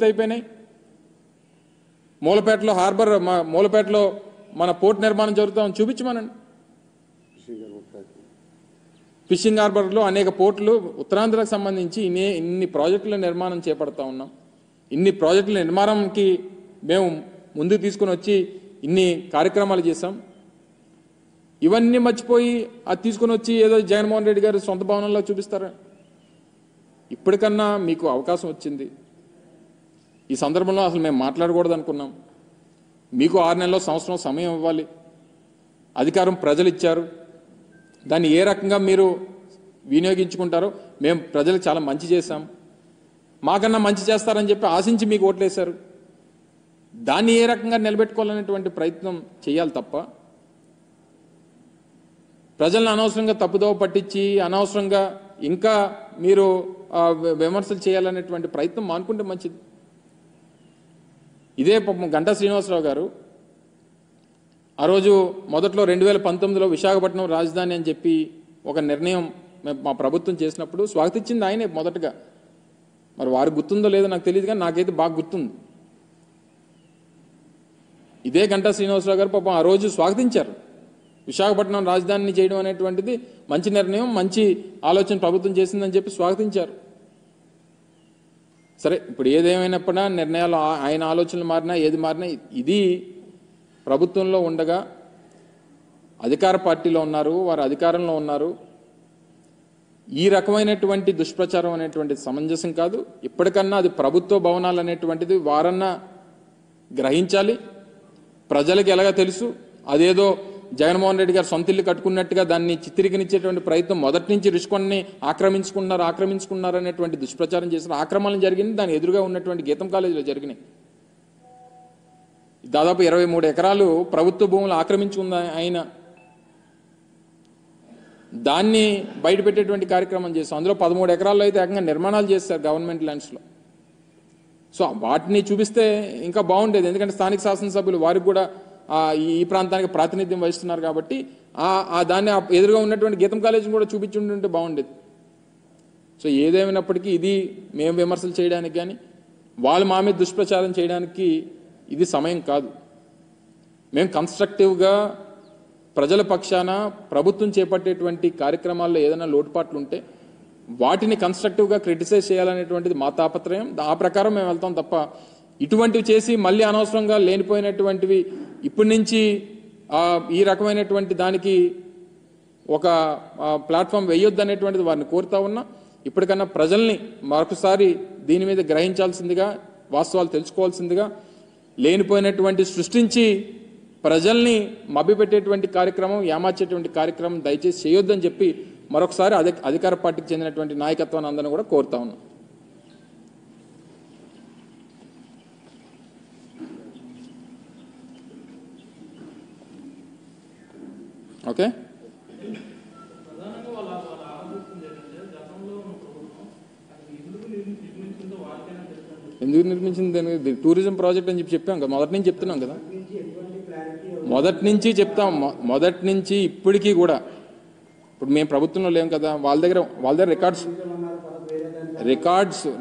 అయిపోయినాయి. మూలపేటలో హార్బర్, మూలపేటలో మన పోర్ట్ నిర్మాణం జరుగుతామని చూపించమనండి. ఫిషింగ్ హార్బర్లో అనేక పోర్టులు ఉత్తరాంధ్రకు సంబంధించి ఇన్ని ప్రాజెక్టుల నిర్మాణం చేపడతా ఉన్నాం. ఇన్ని ప్రాజెక్టుల నిర్మాణంకి మేము ముందుకు తీసుకొని వచ్చి ఇన్ని కార్యక్రమాలు చేశాం. ఇవన్నీ మర్చిపోయి అది తీసుకొని వచ్చి ఏదో జగన్మోహన్ రెడ్డి గారు సొంత భవనంలో చూపిస్తారా? ఇప్పటికన్నా మీకు అవకాశం వచ్చింది. ఈ సందర్భంలో అసలు మేము మాట్లాడకూడదు అనుకున్నాం. మీకు 6 నెలల్లో సంవత్సరం సమయం ఇవ్వాలి. అధికారం ప్రజలు ఇచ్చారు. దాన్ని ఏ రకంగా మీరు వినియోగించుకుంటారో, మేము ప్రజలకు చాలా మంచి చేశాం, మాకన్నా మంచి చేస్తారని చెప్పి ఆశించి మీకు ఓట్లేశారు. దాన్ని ఏ రకంగా నిలబెట్టుకోవాలనేటువంటి ప్రయత్నం చేయాలి తప్ప ప్రజలను అనవసరంగా తప్పుదోవ పట్టించి అనవసరంగా ఇంకా మీరు విమర్శలు చేయాలనేటువంటి ప్రయత్నం మానుకుంటే మంచిది. ఇదే గంటా శ్రీనివాసరావు గారు ఆ రోజు మొదట్లో 2019లో విశాఖపట్నం రాజధాని అని చెప్పి ఒక నిర్ణయం మా ప్రభుత్వం చేసినప్పుడు స్వాగతించింది ఆయనే మొదటగా. మరి వారికి గుర్తుందో లేదో నాకు తెలియదు, కానీ నాకైతే బాగా గుర్తుంది. ఇదే గంటా శ్రీనివాసరావు గారు పాపం ఆ రోజు స్వాగతించారు. విశాఖపట్నం రాజధానిని చేయడం అనేటువంటిది మంచి నిర్ణయం, మంచి ఆలోచన ప్రభుత్వం చేసిందని చెప్పి స్వాగతించారు. సరే, ఇప్పుడు ఏదేమైనప్పుడా నిర్ణయాలు ఆయన ఆలోచనలు మారినా ఏది మారినా ఇది ప్రభుత్వంలో ఉండగా అధికార పార్టీలో ఉన్నారు, వారు అధికారంలో ఉన్నారు. ఈ రకమైనటువంటి దుష్ప్రచారం అనేటువంటిది సమంజసం కాదు. ఇప్పటికన్నా అది ప్రభుత్వ భవనాలు అనేటువంటిది వారన్నా గ్రహించాలి. ప్రజలకు ఎలాగ తెలుసు, అదేదో జగన్మోహన్ రెడ్డి గారు సొంత ఇల్లు కట్టుకున్నట్టుగా దాన్ని చిత్రీకరించేటువంటి ప్రయత్నం మొదటి నుంచి రుషికొండని ఆక్రమించుకున్నారు అనేటువంటి దుష్ప్రచారం చేసిన ఆక్రమణలు జరిగింది. దాని ఎదురుగా ఉన్నటువంటి గీతం కాలేజీలో జరిగినాయి. దాదాపు 23 ఎకరాలు ప్రభుత్వ భూములు ఆక్రమించుకున్న ఆయన దాన్ని బయటపెట్టేటువంటి కార్యక్రమం చేస్తాం. అందులో 13 ఎకరాల్లో అయితే ఏకంగా నిర్మాణాలు చేస్తారు గవర్నమెంట్ ల్యాండ్స్లో. సో వాటిని చూపిస్తే ఇంకా బాగుండేది. ఎందుకంటే స్థానిక శాసనసభ్యులు వారికి కూడా ఈ ప్రాంతానికి ప్రాతినిధ్యం వహిస్తున్నారు కాబట్టి దాన్ని ఎదురుగా ఉన్నటువంటి గీతం కాలేజీని కూడా చూపించుంటుంటే బాగుండేది. సో ఏదేమైనప్పటికీ ఇది మేము విమర్శలు చేయడానికి కానీ వాళ్ళు మా మీద దుష్ప్రచారం చేయడానికి ఇది సమయం కాదు. మేము కన్స్ట్రక్టివ్గా ప్రజల పక్షాన ప్రభుత్వం చేపట్టేటువంటి కార్యక్రమాల్లో ఏదైనా లోటుపాట్లు ఉంటే వాటిని కన్స్ట్రక్టివ్గా క్రిటిసైజ్ చేయాలనేటువంటిది మా తాపత్రయం. ఆ ప్రకారం మేము వెళ్తాం తప్ప ఇటువంటివి చేసి మళ్ళీ అనవసరంగా లేనిపోయినటువంటివి ఇప్పటి నుంచి ఈ రకమైనటువంటి దానికి ఒక ప్లాట్ఫామ్ వేయొద్దు అనేటువంటిది వారిని కోరుతా ఉన్నా. ఇప్పటికన్నా ప్రజల్ని మరొకసారి దీని మీద గ్రహించాల్సిందిగా, వాస్తవాలు తెలుసుకోవాల్సిందిగా, లేనిపోయినటువంటి సృష్టించి ప్రజల్ని మభ్యపెట్టేటువంటి కార్యక్రమం, ఏమార్చేటువంటి కార్యక్రమం దయచేసి చేయొద్దని చెప్పి మరొకసారి అధికార పార్టీకి చెందినటువంటి నాయకత్వాన్ని అందరినీ కూడా కోరుతా ఉన్నాం. ఓకే, ఎందుకు నిర్మించింది టూరిజం ప్రాజెక్ట్ అని చెప్పాం కదా, మొదటి నుంచి చెప్తున్నాం కదా, మొదటి నుంచి చెప్తాం. మొదటి నుంచి ఇప్పటికీ కూడా ఇప్పుడు మేము ప్రభుత్వంలో లేం కదా, వాళ్ళ దగ్గర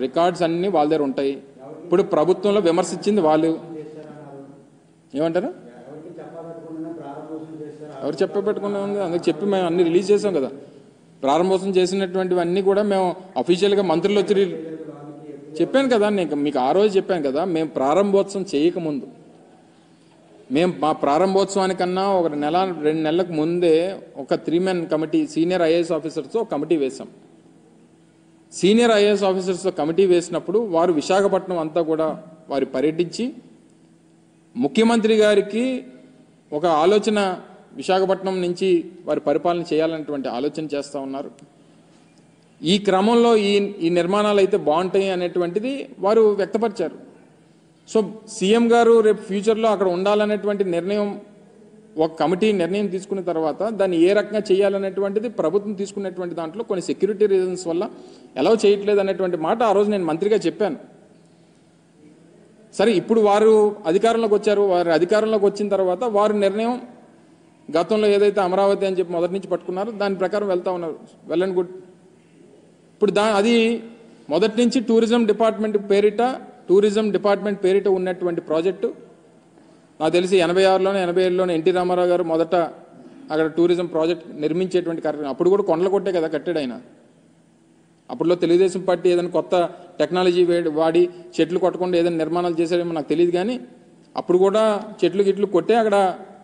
రికార్డ్స్ అన్నీ వాళ్ళ దగ్గర ఉంటాయి. ఇప్పుడు ప్రభుత్వంలో విమర్శించింది వాళ్ళు. ఏమంటారు? ఎవరు చెప్పబెట్టుకున్నా ఉంది, అందుకు చెప్పి మేము అన్ని రిలీజ్ చేసాం కదా. ప్రారంభోత్సవం చేసినటువంటివన్నీ కూడా మేము అఫీషియల్గా మంత్రులు వచ్చి చెప్పాను కదా, నేను మీకు ఆ రోజు చెప్పాను కదా. మేము ప్రారంభోత్సవం చేయకముందు, మేము మా ప్రారంభోత్సవానికన్నా 1 నెల 2 నెలలకు ముందే ఒక 3-man కమిటీ, సీనియర్ ఐఏఎస్ ఆఫీసర్స్తో కమిటీ వేశాం. సీనియర్ ఐఏఎస్ ఆఫీసర్స్తో కమిటీ వేసినప్పుడు వారు విశాఖపట్నం అంతా కూడా వారు పర్యటించి ముఖ్యమంత్రి గారికి ఒక ఆలోచన, విశాఖపట్నం నుంచి వారి పరిపాలన చేయాలనేటువంటి ఆలోచన చేస్తూ ఉన్నారు. ఈ క్రమంలో ఈ నిర్మాణాలు అయితే బాగుంటాయి అనేటువంటిది వారు వ్యక్తపరిచారు. సో సీఎం గారు రేపు ఫ్యూచర్లో అక్కడ ఉండాలనేటువంటి నిర్ణయం, ఒక కమిటీ నిర్ణయం తీసుకున్న తర్వాత దాన్ని ఏ రకంగా చేయాలనేటువంటిది ప్రభుత్వం తీసుకునేటువంటి దాంట్లో కొన్ని సెక్యూరిటీ రీజన్స్ వల్ల ఎలా చేయట్లేదు అనేటువంటి మాట ఆ రోజు నేను మంత్రిగా చెప్పాను. సరే, ఇప్పుడు వారు అధికారంలోకి వచ్చారు. వారు అధికారంలోకి వచ్చిన తర్వాత వారు నిర్ణయం గతంలో ఏదైతే అమరావతి అని చెప్పి మొదటి నుంచి పట్టుకున్నారో దాని ప్రకారం వెళ్తా ఉన్నారు. Well and good. ఇప్పుడు అది మొదటి నుంచి టూరిజం డిపార్ట్మెంట్ పేరిట టూరిజం డిపార్ట్మెంట్ పేరిట ఉన్నటువంటి ప్రాజెక్టు నాకు తెలిసి 86లోనే 87లోనే ఎన్టీ రామారావు గారు మొదట అక్కడ టూరిజం ప్రాజెక్ట్ నిర్మించేటువంటి కార్యక్రమం. అప్పుడు కూడా కొండలు కొట్టే కదా కట్టాడు ఆయన. అప్పుడులో తెలుగుదేశం పార్టీ ఏదైనా కొత్త టెక్నాలజీ వాడి చెట్లు కొట్టకుండా ఏదైనా నిర్మాణాలు చేశాడేమో నాకు తెలియదు, కానీ అప్పుడు కూడా చెట్లు గిట్లు కొట్టే అక్కడ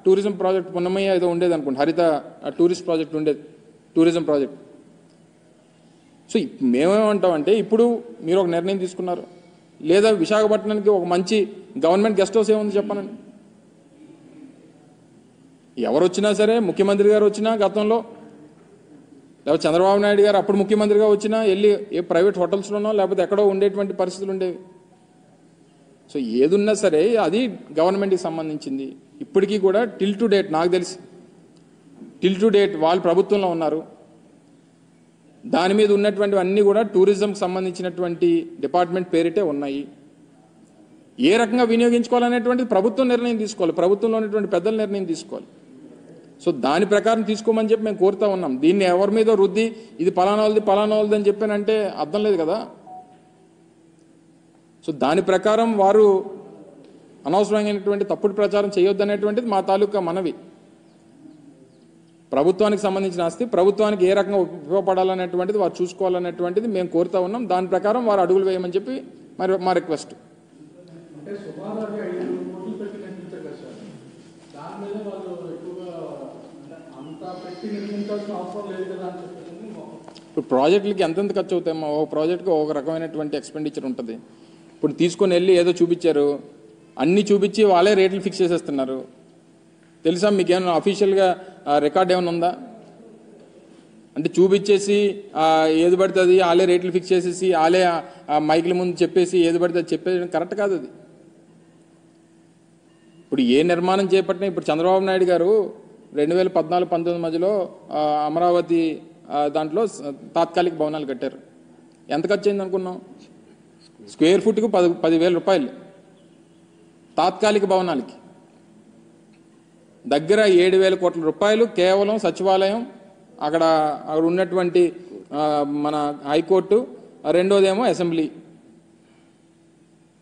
టూరిజం ప్రాజెక్ట్ పున్నమయ్య ఏదో ఉండేది అనుకోండి, హరిత టూరిస్ట్ ప్రాజెక్ట్ ఉండేది, టూరిజం ప్రాజెక్ట్. సో మేమేమంటామంటే ఇప్పుడు మీరు ఒక నిర్ణయం తీసుకున్నారు, లేదా విశాఖపట్నానికి ఒక మంచి గవర్నమెంట్ గెస్ట్ హౌస్ ఏముంది చెప్పనండి. ఎవరు వచ్చినా సరే, ముఖ్యమంత్రి గారు వచ్చినా గతంలో, లేకపోతే చంద్రబాబు నాయుడు గారు అప్పుడు ముఖ్యమంత్రిగా వచ్చినా వెళ్ళి ఏ ప్రైవేట్ హోటల్స్లోనో లేకపోతే ఎక్కడో ఉండేటువంటి పరిస్థితులు ఉండేవి. సో ఏదున్నా సరే అది గవర్నమెంట్కి సంబంధించింది. ఇప్పటికీ కూడా టిల్ టు డేట్ నాకు తెలిసి వాళ్ళు ప్రభుత్వంలో ఉన్నారు. దాని మీద ఉన్నటువంటి అన్నీ కూడా టూరిజంకి సంబంధించినటువంటి డిపార్ట్మెంట్ పేరిటే ఉన్నాయి. ఏ రకంగా వినియోగించుకోవాలనేటువంటిది ప్రభుత్వం నిర్ణయం తీసుకోవాలి, ప్రభుత్వంలో ఉన్నటువంటి పెద్దల నిర్ణయం తీసుకోవాలి. సో దాని ప్రకారం తీసుకోమని చెప్పి మేము కోరుతా ఉన్నాం. దీన్ని ఎవరి మీద రుద్ది ఇది పలానా వాళ్ళది అని చెప్పానంటే అర్థం లేదు కదా. సో దాని ప్రకారం వారు అనవసరమైనటువంటి తప్పుడు ప్రచారం చేయొద్దనేటువంటిది మా తాలూకా మనవి. ప్రభుత్వానికి సంబంధించిన ఆస్తి ప్రభుత్వానికి ఏ రకంగా ఉపయోగపడాలనేటువంటిది వారు చూసుకోవాలనేటువంటిది మేము కోరుతా ఉన్నాం. దాని ప్రకారం వారు అడుగులు వేయమని చెప్పి మరి మా రిక్వెస్ట్. ఇప్పుడు ప్రాజెక్టులకి ఎంతెంత ఖర్చు అవుతాయమ్మా? ఒక ప్రాజెక్టుకి ఒక రకమైనటువంటి ఎక్స్పెండిచర్ ఉంటుంది. ఇప్పుడు తీసుకొని వెళ్ళి ఏదో చూపించారు, అన్నీ చూపించి వాళ్ళే రేట్లు ఫిక్స్ చేసేస్తున్నారు. తెలుసా మీకేమైనా అఫీషియల్గా రికార్డ్ ఏమైనా ఉందా? అంటే చూపించేసి ఏది పడుతుంది వాళ్ళే రేట్లు ఫిక్స్ చేసేసి వాళ్ళే మైకుల ముందు చెప్పేసి ఏది పడుతుంది చెప్పేది కరెక్ట్ కాదు అది. ఇప్పుడు ఏ నిర్మాణం చేపట్టినా, ఇప్పుడు చంద్రబాబు నాయుడు గారు 2014-19 మధ్యలో అమరావతి దాంట్లో తాత్కాలిక భవనాలు కట్టారు. ఎంత ఖర్చు అయింది అనుకున్నాం? స్క్వేర్ ఫుట్కు 10,000 రూపాయలు తాత్కాలిక భవనాలకి. దగ్గర 7,000 కోట్ల రూపాయలు కేవలం సచివాలయం, అక్కడ ఉన్నటువంటి మన హైకోర్టు, రెండోదేమో అసెంబ్లీ,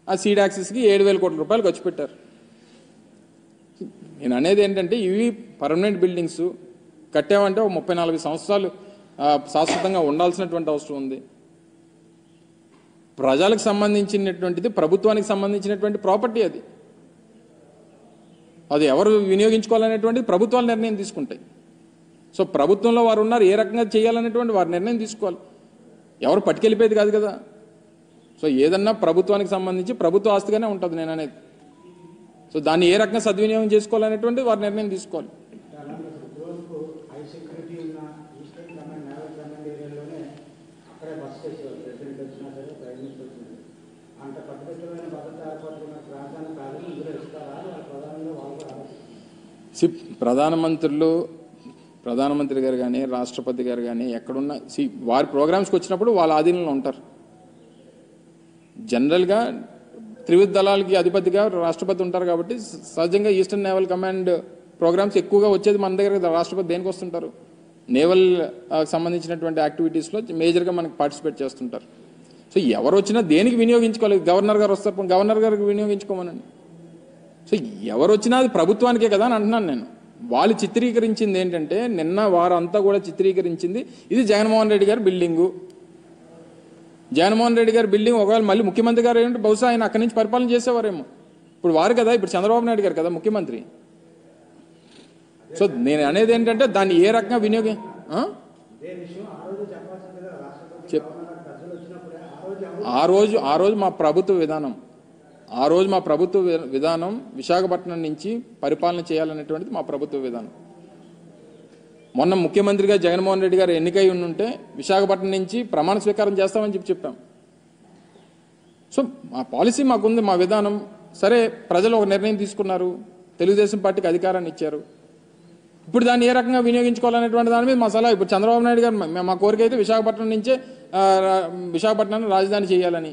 ఆ సీడ్ యాక్సెస్కి 7,000 కోట్ల రూపాయలు ఖర్చు పెట్టారు. నేను అనేది ఏంటంటే ఇవి పర్మనెంట్ బిల్డింగ్స్ కట్టామంటే ఒక 30-40 సంవత్సరాలు శాశ్వతంగా ఉండాల్సినటువంటి అవసరం ఉంది. ప్రజలకు సంబంధించినటువంటిది, ప్రభుత్వానికి సంబంధించినటువంటి ప్రాపర్టీ అది. అది ఎవరు వినియోగించుకోవాలనేటువంటిది ప్రభుత్వాలు నిర్ణయం తీసుకుంటాయి. సో ప్రభుత్వంలో వారు ఉన్నారు, ఏ రకంగా చేయాలనేటువంటి వారు నిర్ణయం తీసుకోవాలి, ఎవరు పట్టుకెళ్ళిపోయేది కాదు కదా. సో ఏదన్నా ప్రభుత్వానికి సంబంధించి ప్రభుత్వ ఆస్తిగానే ఉంటుంది నేను అనేది. సో దాన్ని ఏ రకంగా సద్వినియోగం చేసుకోవాలనేటువంటి వారు నిర్ణయం తీసుకోవాలి. ప్రధానమంత్రి గారు కానీ రాష్ట్రపతి గారు కానీ ఎక్కడున్నా వారి ప్రోగ్రామ్స్కి వచ్చినప్పుడు వాళ్ళ ఆధీనంలో ఉంటారు. జనరల్గా త్రివిధ దళాలకి అధిపతిగా రాష్ట్రపతి ఉంటారు కాబట్టి సహజంగా ఈస్టర్న్ నేవల్ కమాండ్ ప్రోగ్రామ్స్ ఎక్కువగా వచ్చేది మన దగ్గర. రాష్ట్రపతి దేనికి వస్తుంటారు? నేవల్ సంబంధించినటువంటి యాక్టివిటీస్లో మేజర్గా మనకి పార్టిసిపేట్ చేస్తుంటారు. సో ఎవరు వచ్చినా దేనికి వినియోగించుకోవాలి? గవర్నర్ గారు వస్తారు, గవర్నర్ గారికి వినియోగించుకోమనండి. సో ఎవరు వచ్చినా అది ప్రభుత్వానికే కదా అని అంటున్నాను నేను. వాళ్ళు చిత్రీకరించింది ఏంటంటే, నిన్న వారంతా కూడా చిత్రీకరించింది ఇది జగన్మోహన్ రెడ్డి గారి బిల్డింగు. జగన్మోహన్ రెడ్డి గారి బిల్డింగ్ ఒకవేళ మళ్ళీ ముఖ్యమంత్రి గారు ఏంటంటే బహుశా ఆయన అక్కడి నుంచి పరిపాలన చేసేవారేమో. ఇప్పుడు వారు కదా, ఇప్పుడు చంద్రబాబు నాయుడు గారు కదా ముఖ్యమంత్రి. సో నేను అనేది ఏంటంటే దాన్ని ఏ రకంగా వినియోగం ఆ రోజు మా ప్రభుత్వ విధానం విశాఖపట్నం నుంచి పరిపాలన చేయాలనేటువంటిది మా ప్రభుత్వ విధానం. మొన్న ముఖ్యమంత్రిగా జగన్మోహన్ రెడ్డి గారు ఎన్నికై ఉంటే విశాఖపట్నం నుంచి ప్రమాణ స్వీకారం చేస్తామని చెప్పాం. సో మా పాలసీ మాకుంది, మా విధానం. సరే, ప్రజలు ఒక నిర్ణయం తీసుకున్నారు, తెలుగుదేశం పార్టీకి అధికారాన్ని ఇచ్చారు. ఇప్పుడు దాన్ని ఏ రకంగా వినియోగించుకోవాలనేటువంటి దాని మీద మా సలహా. ఇప్పుడు చంద్రబాబు నాయుడు గారు మా కోరిక అయితే విశాఖపట్నం నుంచే విశాఖపట్నాన్ని రాజధాని చేయాలని.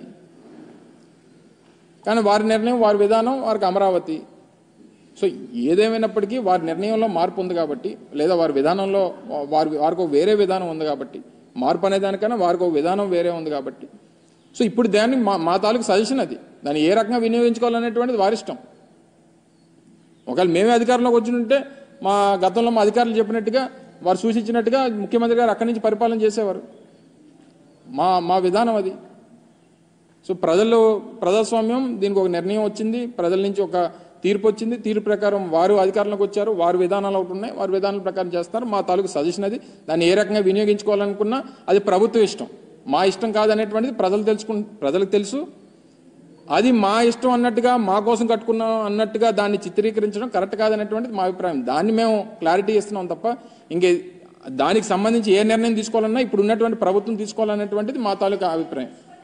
కానీ వారి నిర్ణయం, వారి విధానం, వారికి అమరావతి. సో ఏదేమైనప్పటికీ వారి నిర్ణయంలో మార్పు ఉంది కాబట్టి, లేదా వారి విధానంలో వారికి ఒక వేరే విధానం ఉంది కాబట్టి, మార్పు అనే దానికన్నా వారికి ఒక విధానం వేరే ఉంది కాబట్టి సో ఇప్పుడు దాన్ని మా తాలూకు సజెషన్ అది, దాన్ని ఏ రకంగా వినియోగించుకోవాలనేటువంటిది వారిష్టం. ఒకవేళ మేమే అధికారంలోకి వచ్చినట్టే మా గతంలో మా అధికారులు చెప్పినట్టుగా వారు సూచించినట్టుగా ముఖ్యమంత్రి గారు అక్కడి నుంచి పరిపాలన చేసేవారు. మా విధానం అది. సో ప్రజాస్వామ్యం, దీనికి ఒక నిర్ణయం వచ్చింది, ప్రజల నుంచి ఒక తీర్పు వచ్చింది, తీర్పు ప్రకారం వారు అధికారంలోకి వచ్చారు, వారి విధానాలు ఒకటి ఉన్నాయి, వారి విధానాల ప్రకారం చేస్తారు. మా తాలూకు సజెషన్ అది. దాన్ని ఏ రకంగా వినియోగించుకోవాలనుకున్నా అది ప్రభుత్వ ఇష్టం, మా ఇష్టం కాదనేటువంటిది ప్రజలకు తెలుసు. అది మా ఇష్టం అన్నట్టుగా, మా కోసం కట్టుకున్నాం అన్నట్టుగా దాన్ని చిత్రీకరించడం కరెక్ట్ కాదనేటువంటిది మా అభిప్రాయం. దాన్ని మేము క్లారిటీ ఇస్తున్నాం తప్ప ఇంకే దానికి సంబంధించి ఏ నిర్ణయం తీసుకోవాలన్నా ఇప్పుడు ఉన్నటువంటి ప్రభుత్వం తీసుకోవాలనేటువంటిది మా తాలూకా అభిప్రాయం.